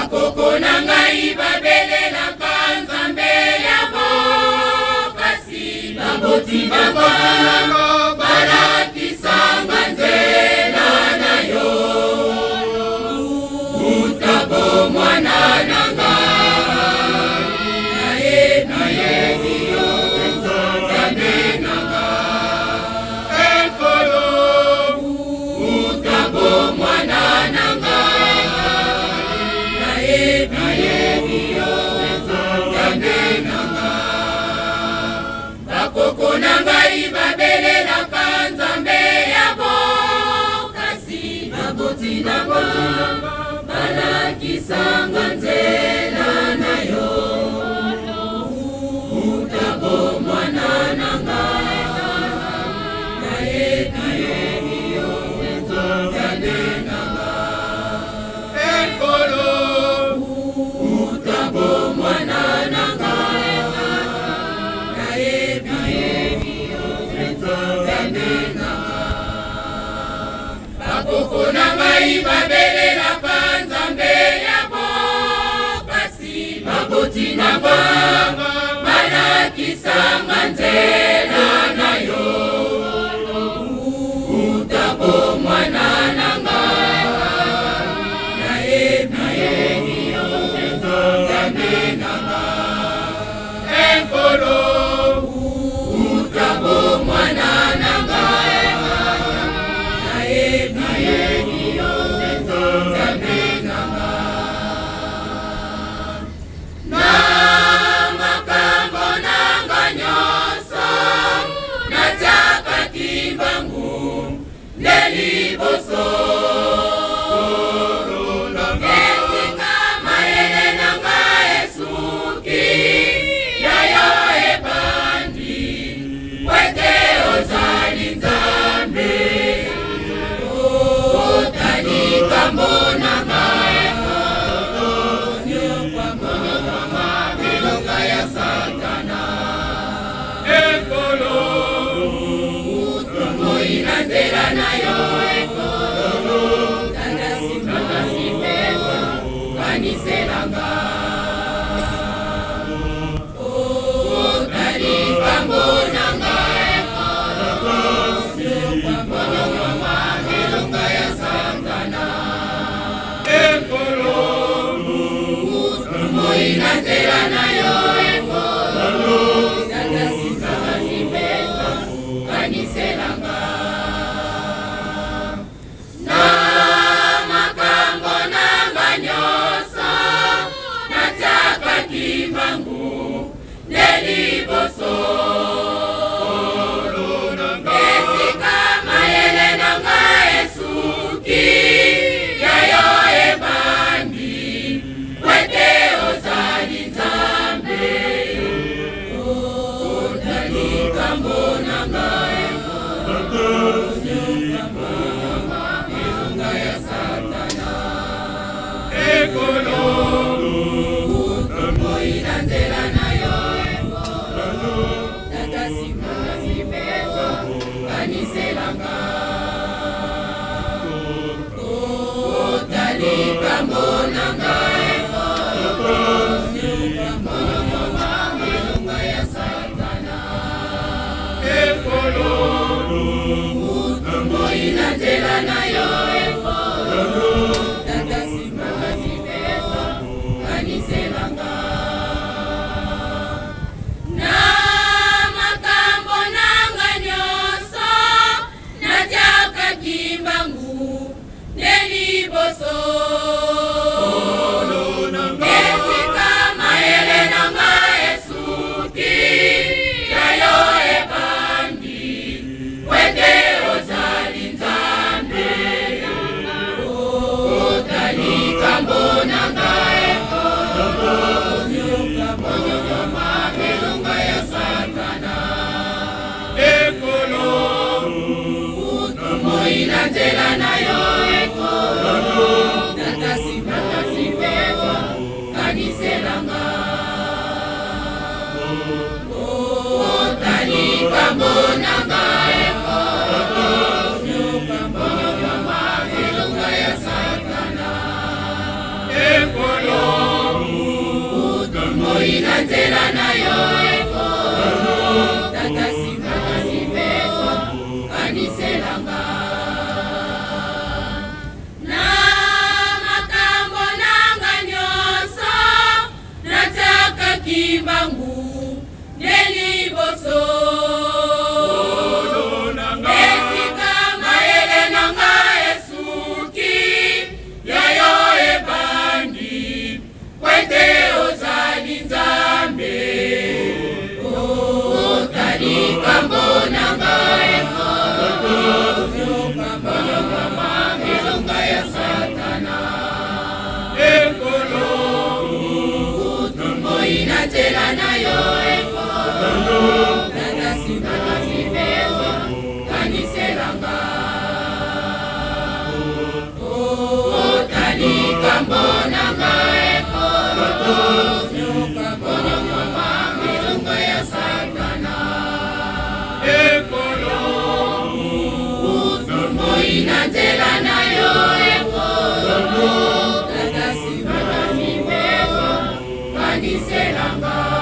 bakoko na ngai babelelaka Nzambe yabo, kasi baboti nanga balakisanga nzela na yo. Utabo mwana nanga nayebi yo Nzambe nanga. Ekolo utabo mwana nanga nayebi yo Nzambe nanga. Bakoko na ngai babelelaka Nzambe yabo, kasi baboti nanga balakisanga nzela na yo. Utabo mwana nanga nayebi yo Nzambe nanga. Ekolo utabo mwana nanga nayebi yo Nzambe nanga. Bakoko na ngai babelelaka Nzambe yabo, kasi baboti nanga balakisanga nzela na yo. Utabo mwana nanga nayebi yo Nzambe nanga. Ekolo utabo mwana nanga nayebi yo Nzambe nanga. Na makambo nanga nyonso natiaka kimbangu neliboso. Esika mayele nanga esuki yayo ebandi, wete ozali Nzambe. Otali kambo nanga elonga ya Satana. Ekolo utomoi na nzela na yo. Ekolo tandasipeso kaniselanga. Otali kambo nanga elonga ya Satana. Ekolo utomoi na nzela na yo. Ekolo tandasipeso kaniselanga. Na makambo nanga nyonso natiaka kimbangu neliboso. Esika mayele nanga esuki yayo ebandi, wete ozali Nzambe. Otali kambo nanga elonga ya Satana. Ekolo utomoi na nzela na yo. Ekolo tandasipeso kaniselanga. Otali kambo nanga elonga ya Satana. Ekolo utomoi na nzela na yo. Ekolo tandasipeso kaniselanga. Na makambo nanga nyonso natiaka kimbangu neliboso. Esika mayele nanga esuki yayo ebandi, wete ozali Nzambe. Otali kambo nanga elonga ya Satana. Ekolo utomoi na nzela na yo. Ekolo tandasipeso kaniselanga. Otali kambo nanga elonga ya Satana. Ekolo kandiselanga otalika mbonanga ekolo onyokoma milongo ya satana ekolo utumbo inanzela nayo ekolo tatasimana mimeo kandiselanga